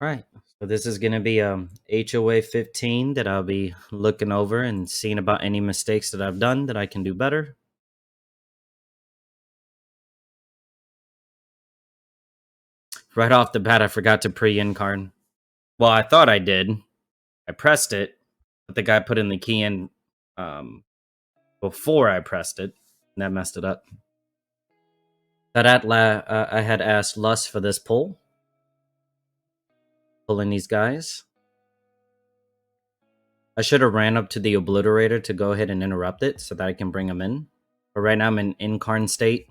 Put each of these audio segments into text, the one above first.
Right. So this is going to be HOA 15 that I'll be looking over and seeing about any mistakes that I've done that I can do better. Right off the bat, I forgot to pre-incarn. Well, I thought I did. I pressed it, but the guy put in the key in um, before I pressed it, and that messed it up. I had asked Lust for this pull, pulling these guys. I should have ran up to the Obliterator to go ahead and interrupt it so that I can bring him in. But right now I'm in incarn state.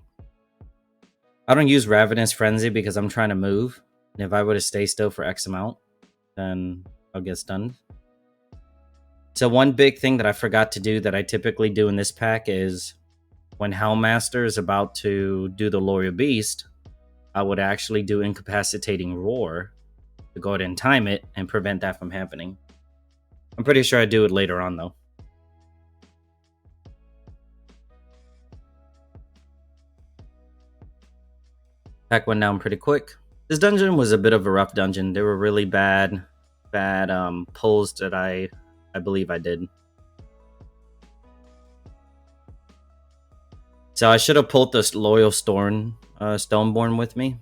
I don't use Ravenous Frenzy because I'm trying to move. And if I were to stay still for X amount, then I'll get stunned. So one big thing that I forgot to do that I typically do in this pack is when Hellmaster is about to do the Loyal Beast, I would actually do Incapacitating Roar to go ahead and time it and prevent that from happening. I'm pretty sure I do it later on, though. Pack went down pretty quick. This dungeon was a bit of a rough dungeon. There were really bad pulls that I believe I did. So I should have pulled this Loyal Stoneborn with me.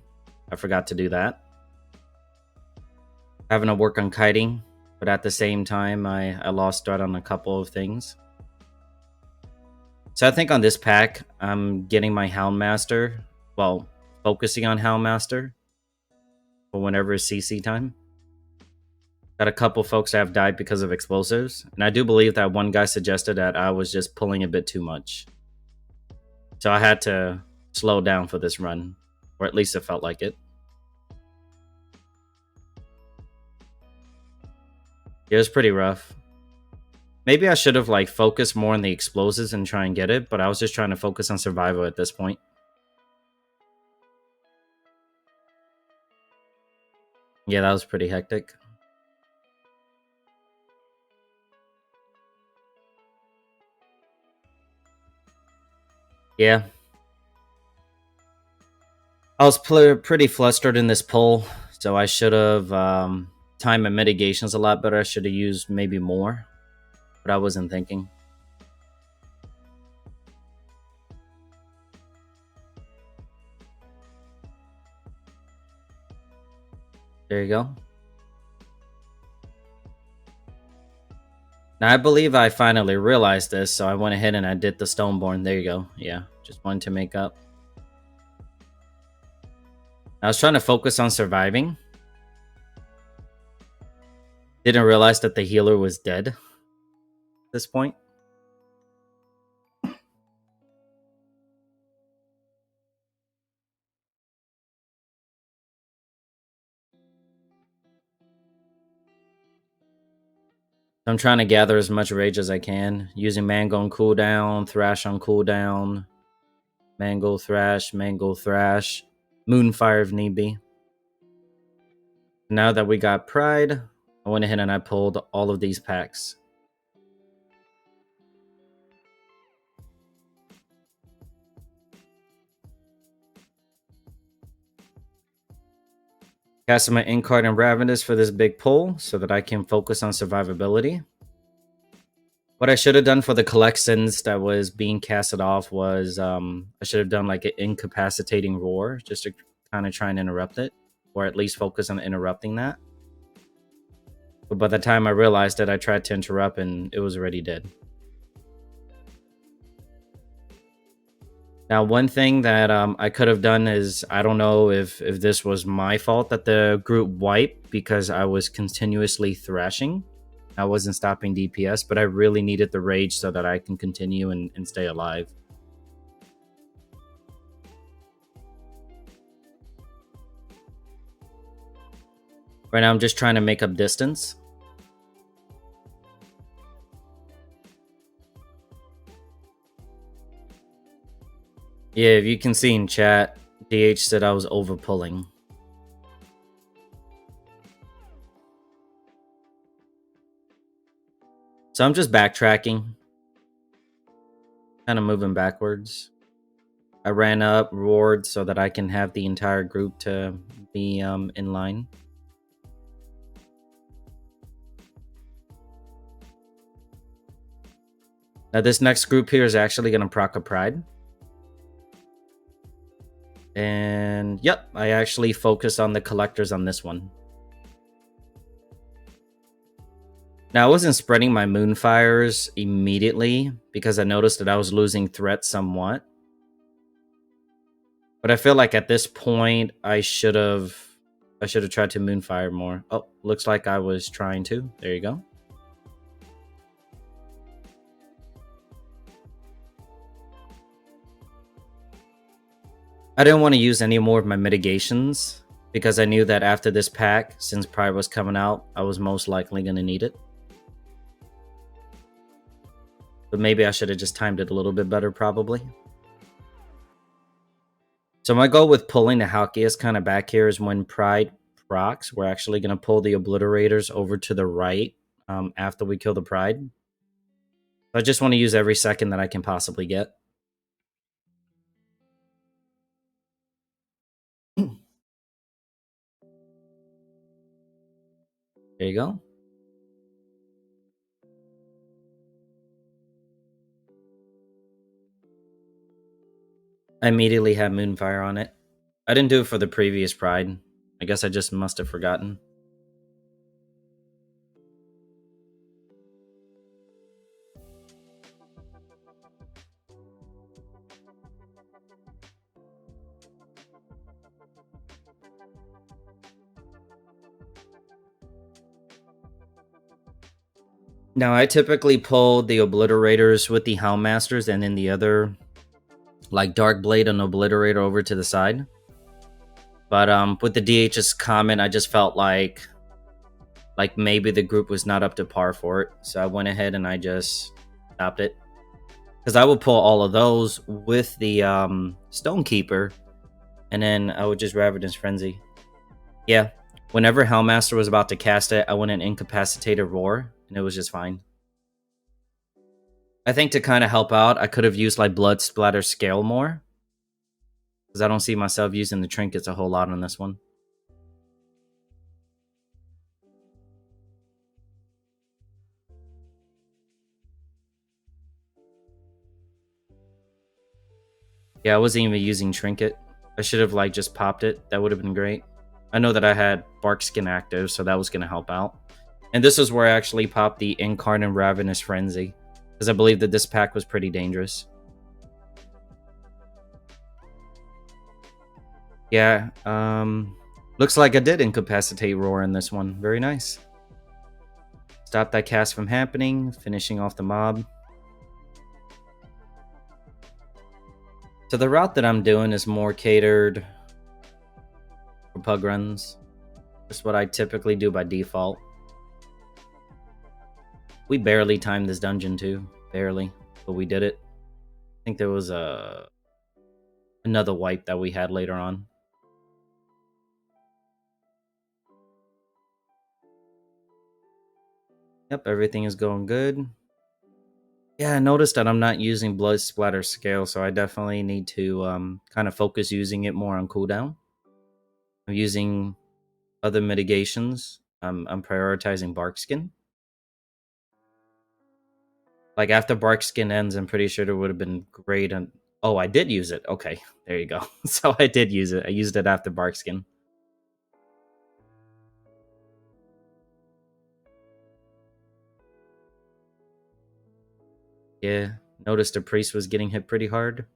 I forgot to do that. Having to work on kiting, but at the same time, I lost start on a couple of things. So I think on this pack, I'm getting my Houndmaster, well, focusing on Houndmaster for whenever it's CC time. Got a couple folks that have died because of explosives, and I do believe that one guy suggested that I was just pulling a bit too much. So I had to slow down for this run, or at least it felt like it. It was pretty rough. Maybe I should have focused more on the explosives and try and get it, but I was just trying to focus on survival at this point. Yeah, that was pretty hectic. Yeah. I was pretty flustered in this pull, so I should have timed my mitigations a lot better. I should have used maybe more, but I wasn't thinking. There you go. Now, I believe I finally realized this, so I went ahead and I did the Stoneborn. There you go. Yeah, just wanted to make up. I was trying to focus on surviving. Didn't realize that the healer was dead at this point. I'm trying to gather as much rage as I can, using Mango on cooldown, Thrash on cooldown, Mango Thrash, Moonfire if need be. Now that we got Pride, I went ahead and I pulled all of these packs. Casting my Incard and Ravenous for this big pull so that I can focus on survivability. What I should have done for the collections that was being casted off was I should have done like an incapacitating roar just to kind of try and interrupt it, or at least focus on interrupting that. But by the time I realized that, I tried to interrupt and it was already dead. Now, one thing that I could have done is, I don't know if this was my fault that the group wiped because I was continuously thrashing. I wasn't stopping DPS, but I really needed the rage so that I can continue and stay alive. Right now, I'm just trying to make up distance. Yeah, if you can see in chat, DH said I was over pulling. So I'm just backtracking. Kind of moving backwards. I ran up, roared so that I can have the entire group to be in line. Now this next group here is actually going to proc a Pride. And yep, I actually focused on the collectors on this one. Now I wasn't spreading my Moonfires immediately because I noticed that I was losing threat somewhat. But I feel like at this point I should have tried to Moonfire more. Oh, looks like I was trying to. There you go. I didn't want to use any more of my mitigations because I knew that after this pack, since Pride was coming out, I was most likely going to need it. But maybe I should have just timed it a little bit better, probably. So my goal with pulling the Halkias kind of back here is when Pride procs, we're actually going to pull the Obliterators over to the right after we kill the Pride. I just want to use every second that I can possibly get. There you go. I immediately had Moonfire on it. I didn't do it for the previous Pride. I guess I just must have forgotten. Now, I typically pull the Obliterators with the Houndmasters and then the other, like Dark Blade and Obliterator over to the side. But with the DH's comment, I just felt like maybe the group was not up to par for it. So I went ahead and I just stopped it. Because I would pull all of those with the Stonekeeper, and then I would just Ravenous Frenzy. Yeah, whenever Hellmaster was about to cast it, I went and incapacitated Roar, and it was just fine. I think to kind of help out, I could have used like Blood Splatter Scale more. Because I don't see myself using the trinkets a whole lot on this one. Yeah, I wasn't even using Trinket. I should have like just popped it. That would have been great. I know that I had Barkskin active, so that was going to help out. And this is where I actually popped the Incarnate Ravenous Frenzy. Because I believe that this pack was pretty dangerous. Yeah, looks like I did incapacitate Roar in this one. Very nice. Stop that cast from happening, finishing off the mob. So the route that I'm doing is more catered for pug runs. That's what I typically do by default. We barely timed this dungeon too. Barely. But we did it. I think there was another wipe that we had later on. Yep, everything is going good. Yeah, I noticed that I'm not using Blood Splatter Scale, so I definitely need to kind of focus using it more on cooldown. I'm using other mitigations. I'm prioritizing Barkskin. Like after Barkskin ends, I'm pretty sure it would have been great. And oh, I did use it. Okay, there you go. So I did use it. I used it after Barkskin. Yeah, noticed the priest was getting hit pretty hard.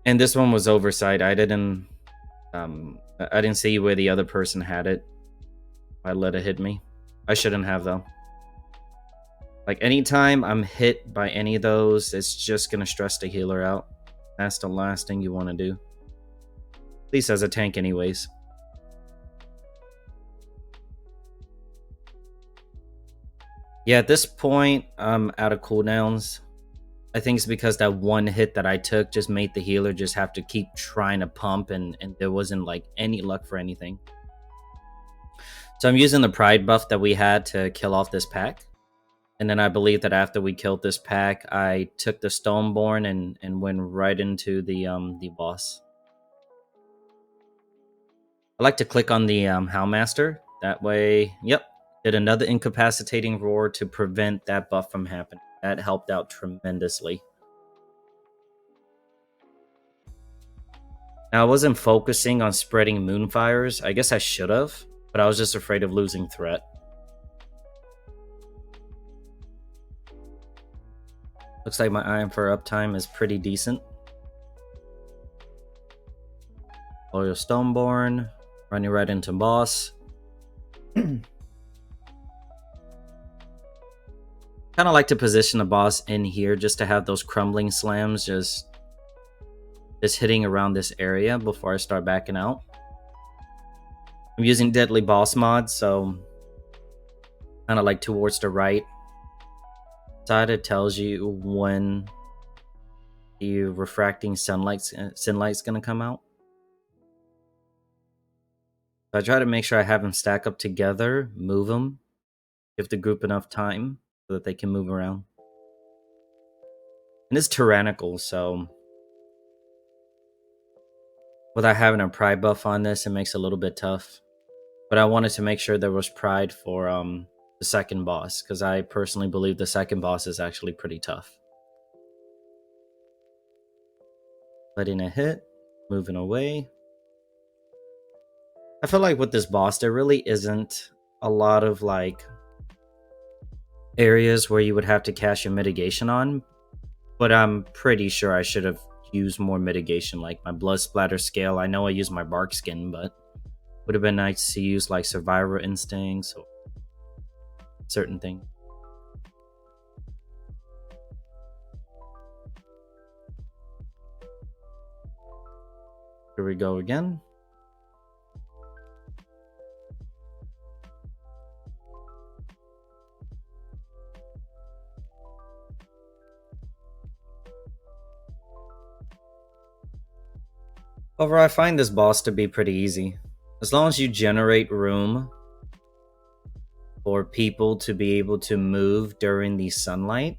And this one was oversight. I didn't see where the other person had it. I let it hit me. I shouldn't have though. Like anytime I'm hit by any of those, it's just gonna stress the healer out. That's the last thing you want to do. At least as a tank anyways. Yeah, at this point, I'm out of cooldowns. I think it's because that one hit that I took just made the healer just have to keep trying to pump, and there wasn't like any luck for anything. So I'm using the pride buff that we had to kill off this pack. And then I believe that after we killed this pack, I took the Stoneborn and went right into the boss. I like to click on the Houndmaster. That way, yep. Did another incapacitating roar to prevent that buff from happening. That helped out tremendously. Now, I wasn't focusing on spreading moonfires. I guess I should have, but I was just afraid of losing threat. Looks like my iron for uptime is pretty decent. Loyal Stoneborn, running right into boss. Kind of like to position the boss in here just to have those crumbling slams just hitting around this area before I start backing out. I'm using Deadly Boss mod, so kind of like towards the right side, it tells you when the refracting sunlight's gonna come out. So I try to make sure I have them stack up together, move them, give the group enough time so that they can move around. And it's tyrannical, so without having a pride buff on this, it makes it a little bit tough. But I wanted to make sure there was pride for the second boss, because I personally believe the second boss is actually pretty tough. Letting it hit, moving away. I feel like with this boss, there really isn't a lot of like areas where you would have to cast your mitigation on, but I'm pretty sure I should have used more mitigation, like my blood splatter scale. I know I used my bark skin, but would have been nice to use like survivor instincts or certain things. Here we go again. Overall, I find this boss to be pretty easy. As long as you generate room for people to be able to move during the sunlight,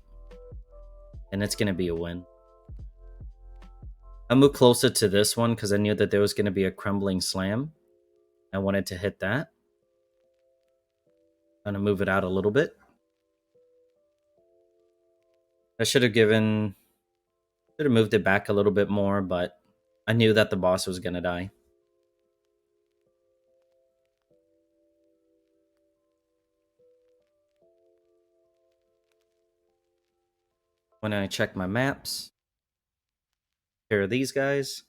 then it's going to be a win. I moved closer to this one because I knew that there was going to be a crumbling slam. I wanted to hit that. I'm going to move it out a little bit. I should have moved it back a little bit more, but I knew that the boss was going to die. When I check my maps, here are these guys.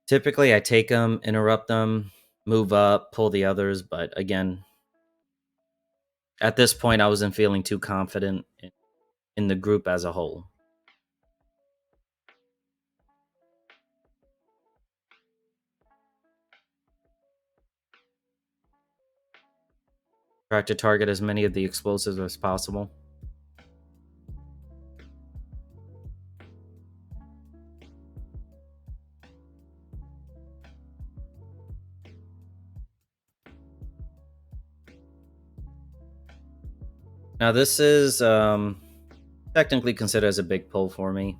Typically, I take them, interrupt them, move up, pull the others, but again, at this point, I wasn't feeling too confident in the group as a whole. Try to target as many of the explosives as possible. Now this is technically considered as a big pull for me,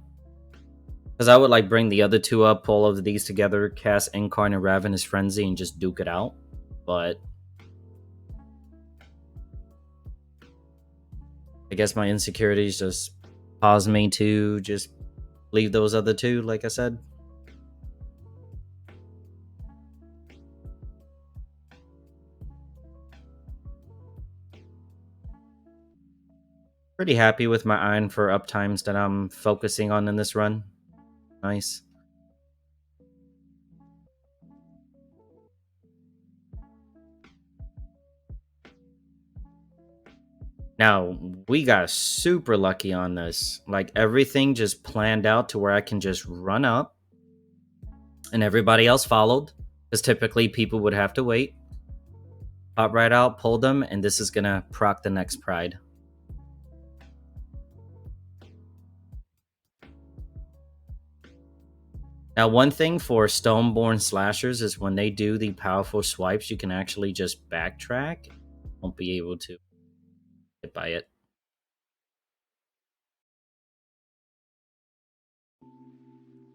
because I would like bring the other two up, pull all of these together, cast Incarn and Ravenous Frenzy, and just duke it out. But I guess my insecurities just caused me to just leave those other two, like I said. Pretty happy with my iron for uptimes that I'm focusing on in this run. Nice. Now, we got super lucky on this. Like, everything just planned out to where I can just run up, and everybody else followed, because typically people would have to wait. Pop right out, pull them, and this is gonna proc the next pride. Now, one thing for Stoneborn slashers is when they do the powerful swipes, you can actually just backtrack. Won't be able to hit by it.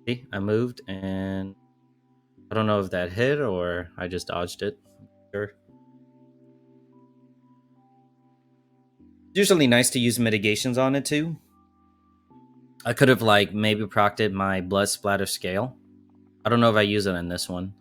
See, I moved and I don't know if that hit or I just dodged it. Sure. It's usually nice to use mitigations on it too. I could have like maybe procted my blood splatter scale. I don't know if I use it in this one.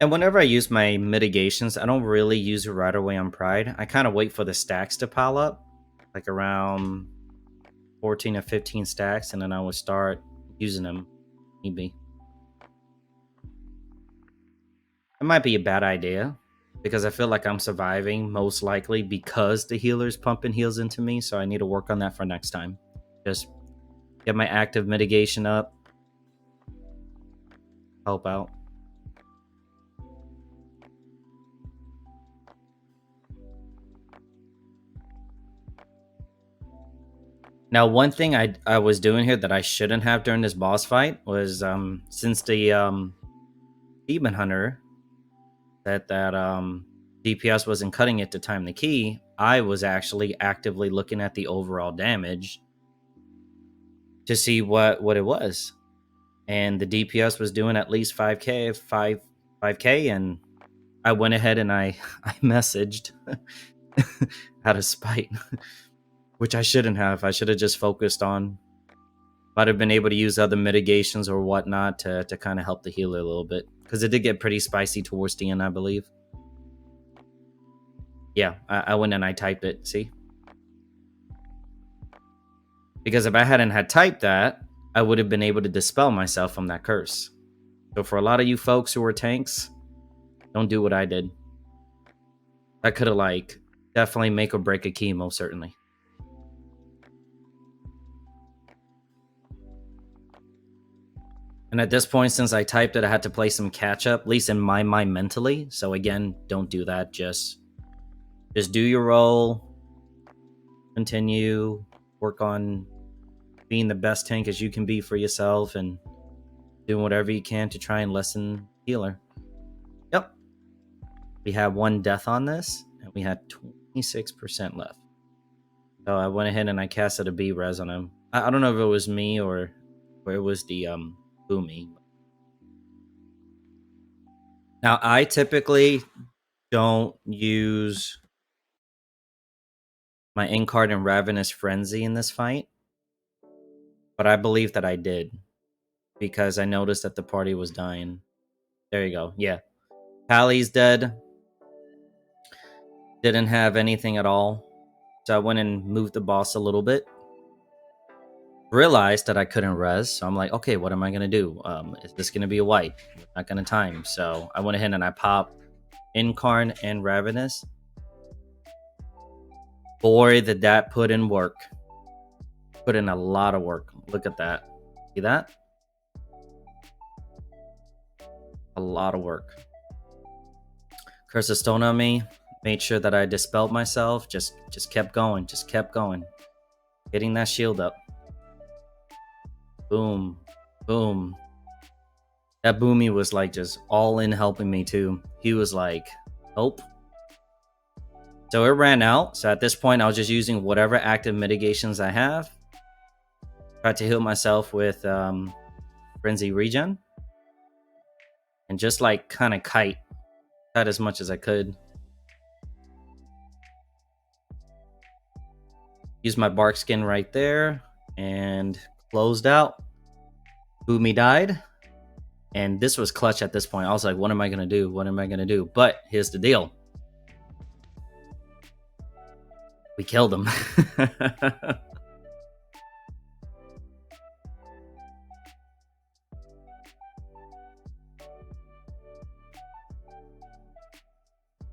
And whenever I use my mitigations, I don't really use it right away on Pride. I kind of wait for the stacks to pile up, like around 14 or 15 stacks, and then I would start using them. Maybe. It might be a bad idea because I feel like I'm surviving most likely because the healer's pumping heals into me, so I need to work on that for next time. Just get my active mitigation up, help out. Now, one thing I was doing here that I shouldn't have during this boss fight was since the demon hunter that DPS wasn't cutting it to time the key, I was actually actively looking at the overall damage to see what it was, and the DPS was doing at least 5k, and I went ahead and I messaged out of spite. Which I shouldn't have. I should have just focused on. Might have been able to use other mitigations or whatnot to kind of help the healer a little bit. Because it did get pretty spicy towards the end, I believe. Yeah, I went and I typed it, see? Because if I hadn't had typed that, I would have been able to dispel myself from that curse. So for a lot of you folks who are tanks, don't do what I did. That could have, like, definitely make or break a key, most certainly. And at this point, since I typed it, I had to play some catch up, at least in my mind mentally. So again, don't do that. Just do your role, continue, work on being the best tank as you can be for yourself, and doing whatever you can to try and lessen healer. Yep. We had 1 death on this, and we had 26% left. So I went ahead and I casted a B res on him. I don't know if it was me or it was the Boomy. Now, I typically don't use my Incard and Ravenous Frenzy in this fight, but I believe that I did because I noticed that the party was dying. There you go. Yeah. Pally's dead. Didn't have anything at all. So I went and moved the boss a little bit. Realized that I couldn't res, so I'm like, okay, what am I gonna do? Is this gonna be a wipe? Not gonna time. So I went ahead and I popped Incarn and Ravenous. Boy, did that put in work. Put in a lot of work. Look at that. See that? A lot of work. Curse of Stone on me. Made sure that I dispelled myself. Just kept going. Just kept going. Getting that shield up. Boom. Boom. That Boomy was like just all in helping me too. He was like, help. So it ran out. So at this point, I was just using whatever active mitigations I have. Tried to heal myself with Frenzy Regen. And just like kind of kite as much as I could. Use my bark skin right there. And closed out. Boomy died. And this was clutch at this point. I was like, what am I going to do? What am I going to do? But here's the deal. We killed him.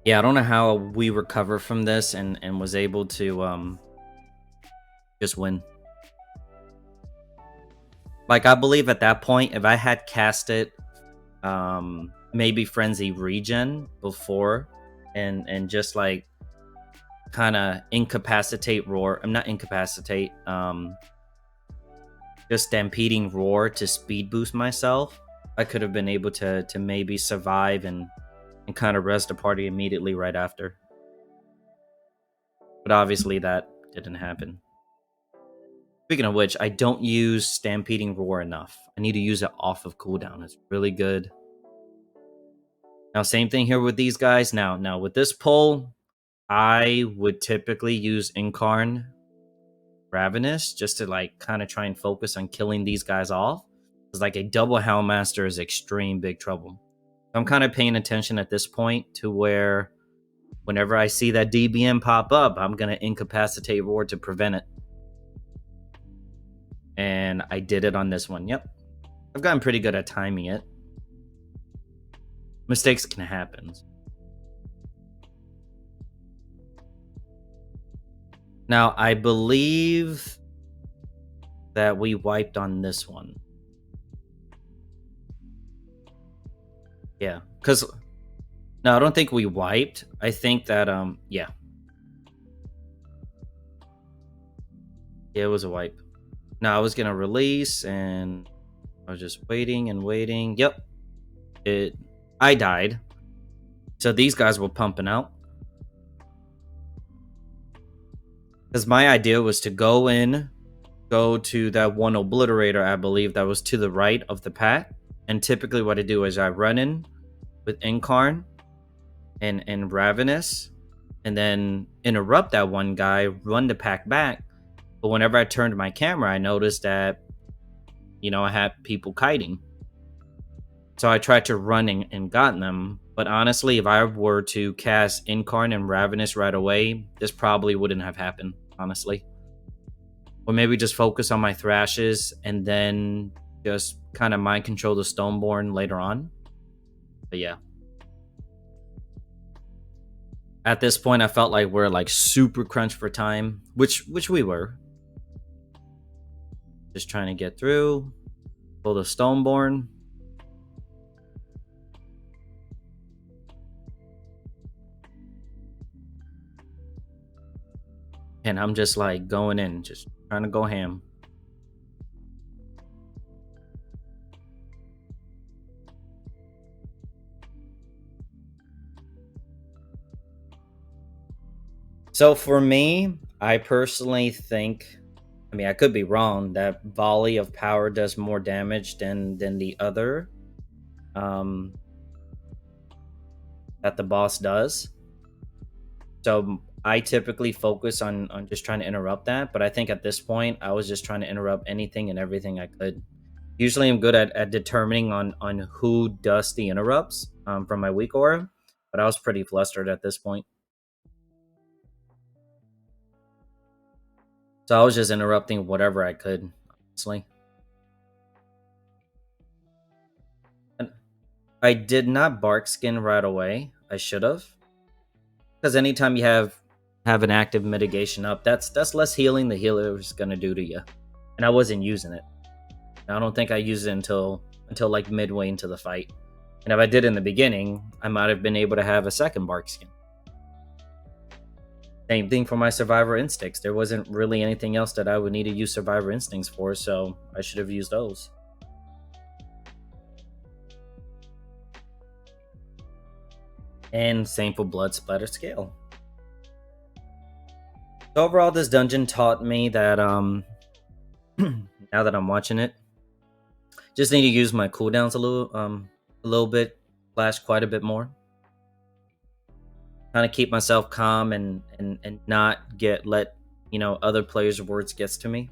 Yeah, I don't know how we recover from this and was able to just win. Like, I believe at that point, if I had casted maybe Frenzy Regen before and just like kind of incapacitate Roar. I'm not incapacitate. Just stampeding Roar to speed boost myself. I could have been able to maybe survive and kind of rest the party immediately right after. But obviously that didn't happen. Speaking of which, I don't use Stampeding Roar enough. I need to use it off of cooldown. It's really good. Now, same thing here with these guys. Now with this pull, I would typically use Incarn Ravenous just to like kind of try and focus on killing these guys off. Because like a double Houndmaster is extreme big trouble. So I'm kind of paying attention at this point to where whenever I see that DBM pop up, I'm going to incapacitate Roar to prevent it. And I did it on this one. Yep. I've gotten pretty good at timing it. Mistakes can happen. Now, I believe that we wiped on this one. Yeah, because... No, I don't think we wiped. I think that, yeah. Yeah, it was a wipe. Now, I was going to release, and I was just waiting and waiting. Yep. I died. So these guys were pumping out. Because my idea was to go to that one obliterator, I believe, that was to the right of the pack. And typically what I do is I run in with Incarn and Ravenous, and then interrupt that one guy, run the pack back. But whenever I turned my camera, I noticed that, I had people kiting. So I tried to run and got them. But honestly, if I were to cast Incarn and Ravenous right away, this probably wouldn't have happened, honestly. Or maybe just focus on my Thrashes and then just kind of mind control the Stoneborn later on. But yeah. At this point, I felt like we're like super crunched for time, which we were. Just trying to get through. Pull the Stoneborn. And I'm just like going in, just trying to go ham. So for me, I personally think, I mean, I could be wrong, that Volley of Power does more damage than the other that the boss does. So I typically focus on just trying to interrupt that. But I think at this point, I was just trying to interrupt anything and everything I could. Usually I'm good at determining on who does the interrupts from my weak aura. But I was pretty flustered at this point. So I was just interrupting whatever I could, honestly. And I did not bark skin right away. I should have. Because anytime you have an active mitigation up, that's less healing the healer is gonna do to you. And I wasn't using it. I don't think I used it until like midway into the fight. And if I did in the beginning, I might have been able to have a second bark skin. Same thing for my Survivor Instincts. There wasn't really anything else that I would need to use Survivor Instincts for, so I should have used those. And same for Blood Splatter Scale. So overall, this dungeon taught me that, now that I'm watching it, just need to use my cooldowns a little bit, slash quite a bit more. Kind of keep myself calm and not let other players' words gets to me.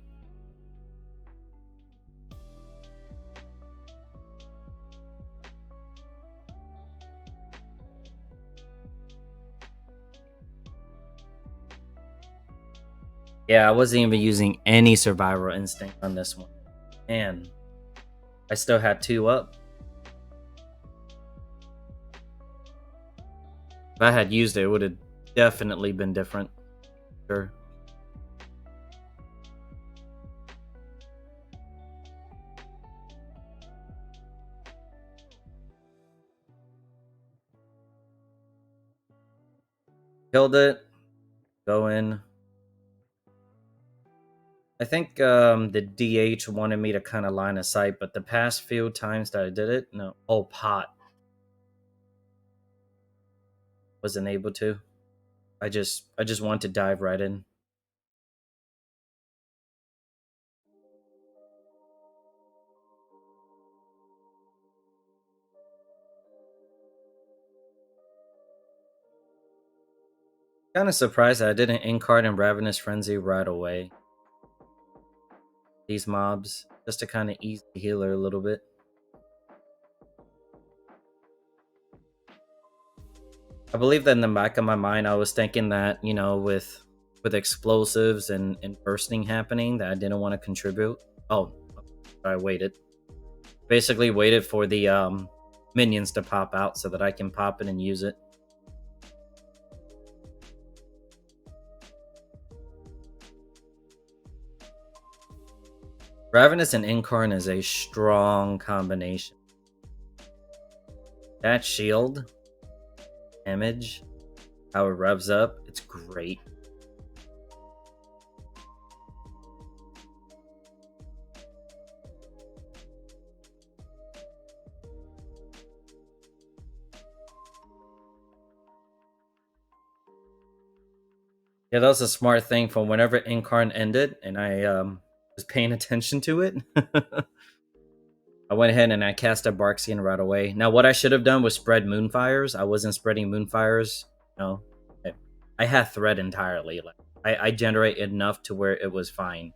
Yeah, I wasn't even using any Survival Instinct on this one. And I still had 2 up. If I had used it, it would have definitely been different. Sure. Killed it. Go in. I think the DH wanted me to kind of line of sight, but the past few times that I did it, no. Oh, pot. Wasn't able to. I just want to dive right in. Kind of surprised that I didn't incard in Ravenous Frenzy right away. These mobs, just to kind of ease the healer a little bit. I believe that in the back of my mind, I was thinking that, you know, with explosives and bursting happening, that I didn't want to contribute. Oh, I waited. Basically waited for the minions to pop out so that I can pop it and use it. Ravenous and Incarn is a strong combination. That shield damage, how it revs up, it's great. Yeah, that was a smart thing from whenever Incarn ended and I was paying attention to it. I went ahead and I cast a Barksian right away. Now, what I should have done was spread Moonfires. I wasn't spreading Moonfires. No, I had Thread entirely. Like, I generate enough to where it was fine.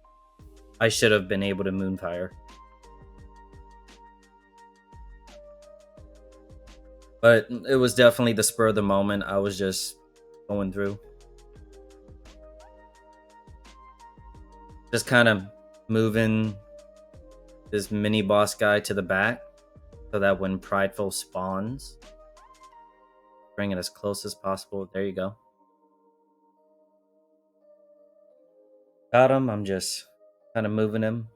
I should have been able to Moonfire. But it was definitely the spur of the moment. I was just going through. Just kind of moving this mini boss guy to the back so that when Prideful spawns, bring it as close as possible. There you go. Got him. I'm just kind of moving him.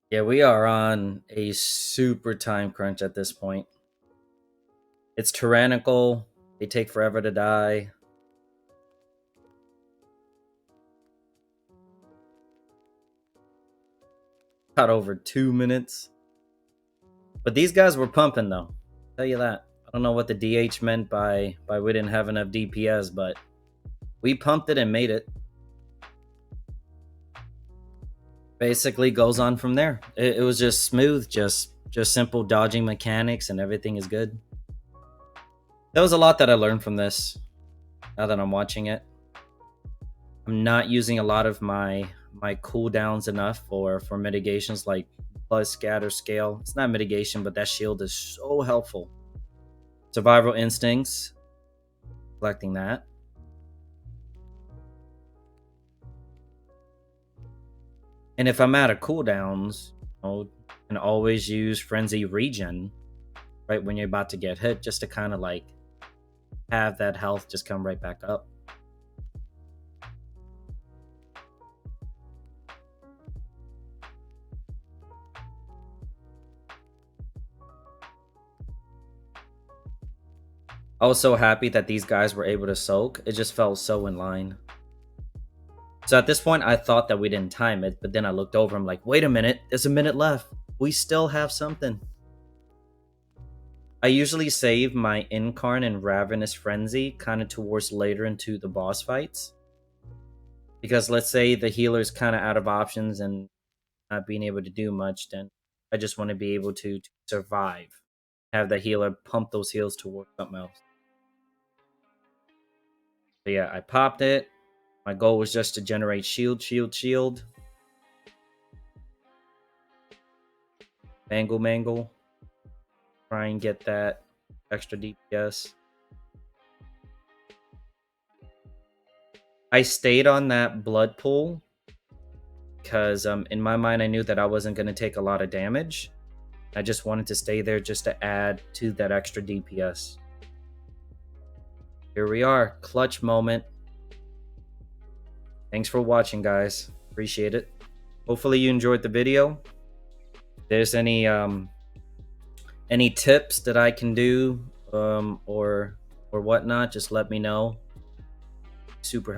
Yeah, we are on a super time crunch at this point. It's tyrannical. They take forever to die. Got over 2 minutes. But these guys were pumping though. I'll tell you that. I don't know what the DH meant by we didn't have enough DPS, but we pumped it and made it. Basically goes on from there. It was just smooth, just simple dodging mechanics and everything is good. There was a lot that I learned from this now that I'm watching it. I'm not using a lot of my cooldowns enough for mitigations like plus scatter scale. It's not mitigation, but that shield is so helpful. Survival instincts, collecting that. And if I'm out of cooldowns, you can always use Frenzy Regen right when you're about to get hit, just to kind of like have that health just come right back up. I was so happy that these guys were able to soak. It just felt so in line. So at this point, I thought that we didn't time it, but then I looked over. I'm like, wait a minute, there's a minute left. We still have something. I usually save my Incarn and Ravenous Frenzy kind of towards later into the boss fights. Because let's say the healer's kind of out of options and not being able to do much, then I just want to be able to survive. Have the healer pump those heals towards something else. So yeah, I popped it. My goal was just to generate shield, shield, shield. Mangle, mangle. Try and get that extra DPS. I stayed on that blood pool because in my mind I knew that I wasn't going to take a lot of damage. I just wanted to stay there just to add to that extra DPS. Here we are, clutch moment. Thanks for watching, guys. Appreciate it. Hopefully you enjoyed the video. there's any tips that I can do or whatnot, just let me know. Super helpful.